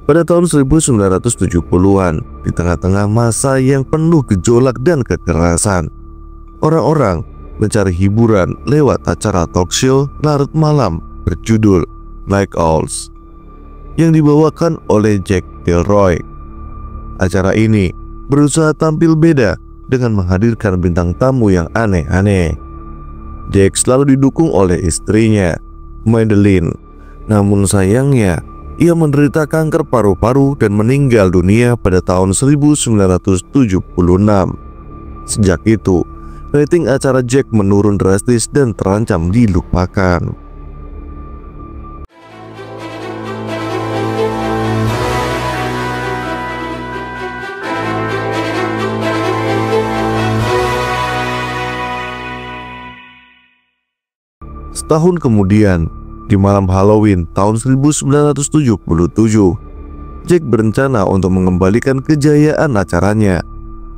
Pada tahun 1970-an, di tengah-tengah masa yang penuh gejolak dan kekerasan, orang-orang mencari hiburan lewat acara talk show larut malam berjudul Night Owls yang dibawakan oleh Jack Kilroy. Acara ini berusaha tampil beda dengan menghadirkan bintang tamu yang aneh-aneh. Jack selalu didukung oleh istrinya, Madeline. Namun sayangnya, ia menderita kanker paru-paru dan meninggal dunia pada tahun 1976. Sejak itu, rating acara Jack menurun drastis dan terancam dilupakan. Setahun kemudian, di malam Halloween tahun 1977, Jack berencana untuk mengembalikan kejayaan acaranya.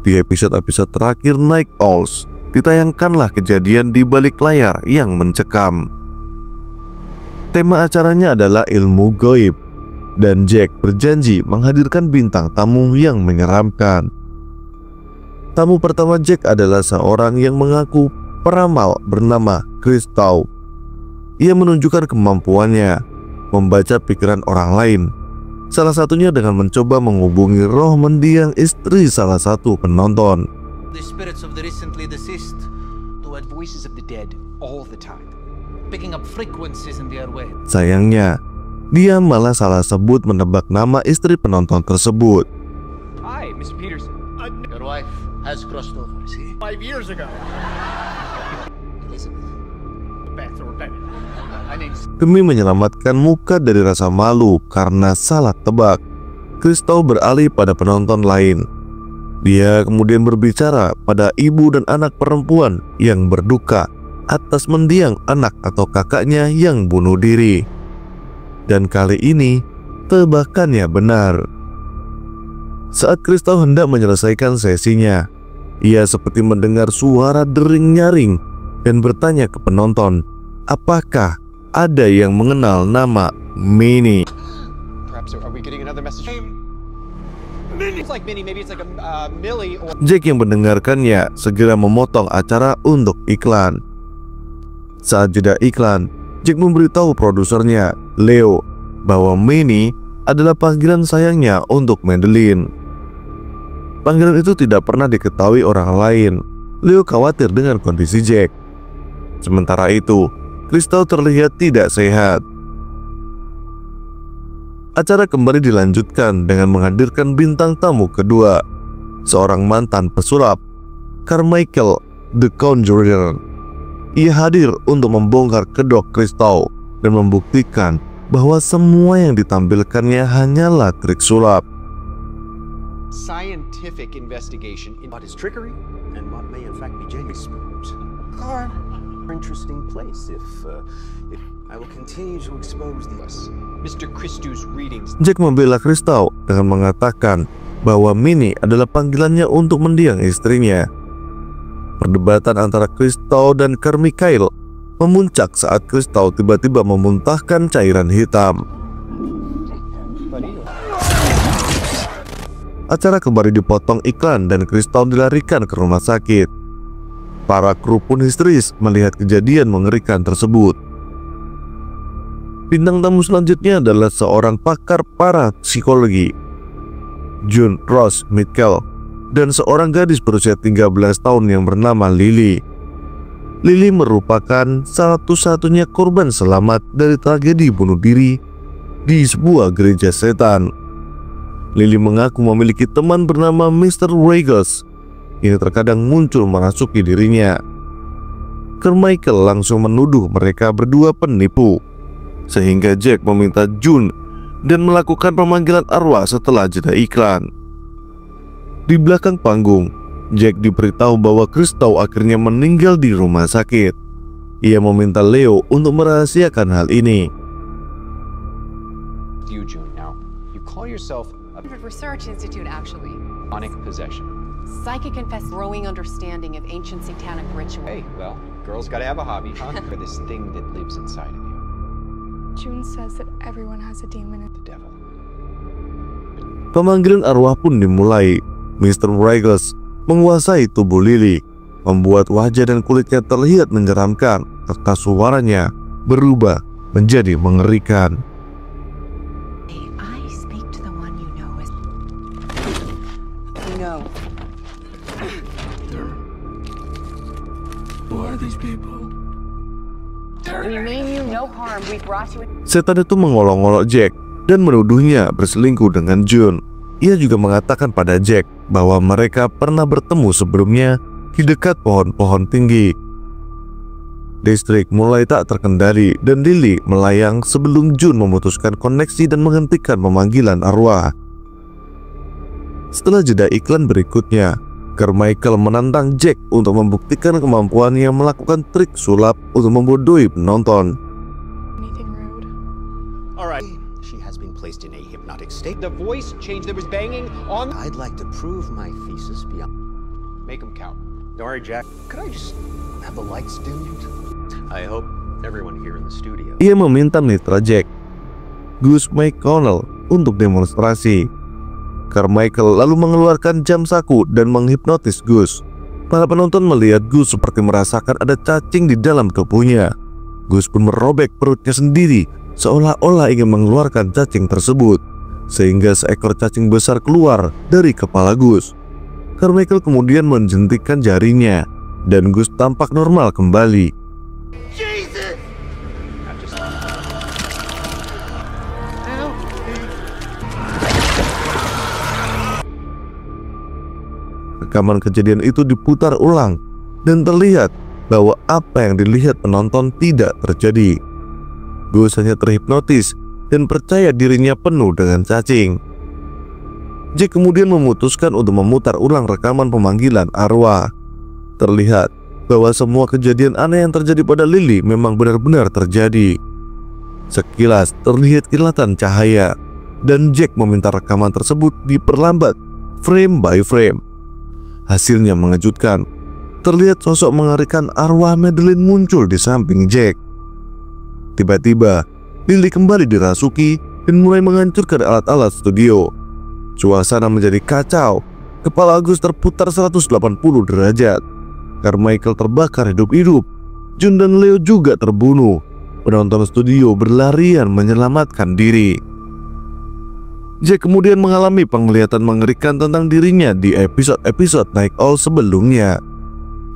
Di episode-episode terakhir Night Owls, ditayangkanlah kejadian di balik layar yang mencekam. Tema acaranya adalah ilmu gaib, dan Jack berjanji menghadirkan bintang tamu yang menyeramkan. Tamu pertama Jack adalah seorang yang mengaku peramal bernama Chris Taub. Ia menunjukkan kemampuannya membaca pikiran orang lain, salah satunya dengan mencoba menghubungi roh mendiang istri salah satu penonton. Sayangnya, dia malah salah sebut menebak nama istri penonton tersebut. Hi, Mr. Peterson. Your wife has crossed over, see? 5 years ago. Elizabeth. Demi menyelamatkan muka dari rasa malu karena salah tebak, Chris Taub beralih pada penonton lain. Dia kemudian berbicara pada ibu dan anak perempuan yang berduka atas mendiang anak atau kakaknya yang bunuh diri. Dan kali ini, tebakannya benar. Saat Chris Taub hendak menyelesaikan sesinya, ia seperti mendengar suara dering nyaring dan bertanya ke penonton, apakah ada yang mengenal nama Minnie? Jack yang mendengarkannya segera memotong acara untuk iklan. Saat jeda iklan, Jack memberitahu produsernya, Leo, bahwa Minnie adalah panggilan sayangnya untuk Madeline. Panggilan itu tidak pernah diketahui orang lain. Leo khawatir dengan kondisi Jack. Sementara itu, Chris Taub terlihat tidak sehat. Acara kembali dilanjutkan dengan menghadirkan bintang tamu kedua, seorang mantan pesulap, Carmichael the Conjurer. Ia hadir untuk membongkar kedok Chris Taub dan membuktikan bahwa semua yang ditampilkannya hanyalah trik sulap. Scientific investigation into his trickery and what may in fact be Jamie's spoons. Interesting place if I will continue to expose this. Mr. Christou's readings. Jack membela Chris Taub dengan mengatakan bahwa Minnie adalah panggilannya untuk mendiang istrinya. Perdebatan antara Chris Taub dan Carmichael memuncak saat Chris Taub tiba-tiba memuntahkan cairan hitam. Acara kembali dipotong iklan dan Chris Taub dilarikan ke rumah sakit. Para kru pun histeris melihat kejadian mengerikan tersebut. Bintang tamu selanjutnya adalah seorang pakar parapsikologi, June Rose Mitchell, dan seorang gadis berusia 13 tahun yang bernama Lily. Lily merupakan satu-satunya korban selamat dari tragedi bunuh diri di sebuah gereja setan. Lily mengaku memiliki teman bernama Mr. Regals yang terkadang muncul merasuki dirinya. Carmichael langsung menuduh mereka berdua penipu, sehingga Jack meminta June dan melakukan pemanggilan arwah setelah jeda iklan. Di belakang panggung, Jack diberitahu bahwa Chris Taub akhirnya meninggal di rumah sakit. Ia meminta Leo untuk merahasiakan hal ini. You, June, now you call yourself a Research Institute, actually. demonic possession. Psychic confess growing understanding of ancient satanic ritual. Hey, well, girls gotta have a hobby, huh? For this thing that lives inside of you. June says that everyone has a demon. The devil. Pemanggilan arwah pun dimulai. Mr. Raggles menguasai tubuh Lily, membuat wajah dan kulitnya terlihat menyeramkan, serta suaranya berubah menjadi mengerikan. I speak to the one you know as... No. Who are these people? We mean you no harm. We brought you... Setan itu mengolok-olok Jack dan menuduhnya berselingkuh dengan June. Ia juga mengatakan pada Jack bahwa mereka pernah bertemu sebelumnya di dekat pohon-pohon tinggi. Distrik mulai tak terkendali dan Lily melayang sebelum June memutuskan koneksi dan menghentikan pemanggilan arwah. Setelah jeda iklan berikutnya, Carmichael menantang Jack untuk membuktikan kemampuannya melakukan trik sulap untuk membodohi penonton. Anything rude? All right. She has been placed in a hypnotic state. The voice changed. There was banging on. I'd like to prove my thesis beyond. Make them count. Don't worry, Jack. Could I just have the lights dimmed? I hope everyone here in the studio. Ia meminta mitra Jack, Gus McConnell, untuk demonstrasi. Carmichael lalu mengeluarkan jam saku dan menghipnotis Gus. Para penonton melihat Gus seperti merasakan ada cacing di dalam tubuhnya. Gus pun merobek perutnya sendiri, seolah-olah ingin mengeluarkan cacing tersebut, sehingga seekor cacing besar keluar dari kepala Gus. Carmichael kemudian menjentikkan jarinya, dan Gus tampak normal kembali. Rekaman kejadian itu diputar ulang dan terlihat bahwa apa yang dilihat penonton tidak terjadi. Gus hanya terhipnotis dan percaya dirinya penuh dengan cacing. Jack kemudian memutuskan untuk memutar ulang rekaman pemanggilan arwah. Terlihat bahwa semua kejadian aneh yang terjadi pada Lily memang benar-benar terjadi. Sekilas terlihat kilatan cahaya, dan Jack meminta rekaman tersebut diperlambat frame by frame. Hasilnya mengejutkan. Terlihat sosok mengerikan arwah Madeleine muncul di samping Jack. Tiba-tiba, Lily kembali dirasuki dan mulai menghancurkan alat-alat studio. Suasana menjadi kacau. Kepala Gus terputar 180 derajat. Carmichael terbakar hidup-hidup. June dan Leo juga terbunuh. Penonton studio berlarian menyelamatkan diri. Jack kemudian mengalami penglihatan mengerikan tentang dirinya di episode-episode Night Owl sebelumnya.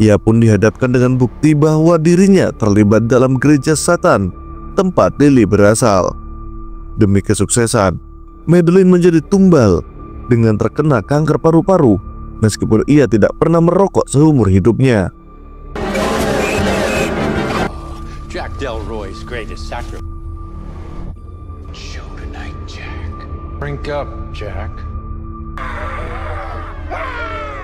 Ia pun dihadapkan dengan bukti bahwa dirinya terlibat dalam gereja Satan, tempat Lily berasal. Demi kesuksesan, Madeleine menjadi tumbal dengan terkena kanker paru-paru, meskipun ia tidak pernah merokok seumur hidupnya. Jack Delroy's greatest sacrifice. Show tonight, Jack. Drink up, Jack.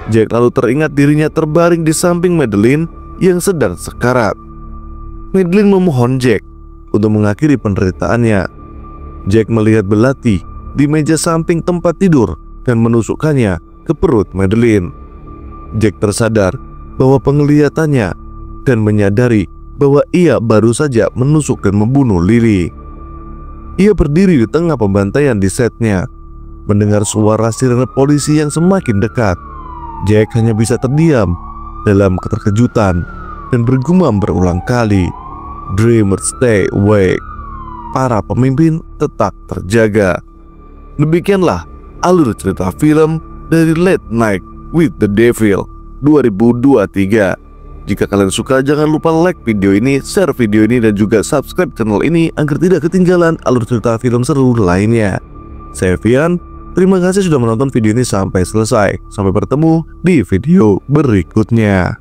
Jack lalu teringat dirinya terbaring di samping Madeleine yang sedang sekarat. Madeleine memohon Jack untuk mengakhiri penderitaannya. Jack melihat belati di meja samping tempat tidur dan menusukkannya ke perut Madeleine. Jack tersadar bahwa penglihatannya dan menyadari bahwa ia baru saja menusuk dan membunuh Lily. Ia berdiri di tengah pembantaian di setnya, mendengar suara sirene polisi yang semakin dekat. Jack hanya bisa terdiam dalam keterkejutan dan bergumam berulang kali, "Dreamers stay awake." Para pemimpin tetap terjaga. Demikianlah alur cerita film dari Late Night with the Devil 2023. Jika kalian suka, jangan lupa like video ini, share video ini, dan juga subscribe channel ini agar tidak ketinggalan alur cerita film seru lainnya. Saya Vian, terima kasih sudah menonton video ini sampai selesai. Sampai bertemu di video berikutnya.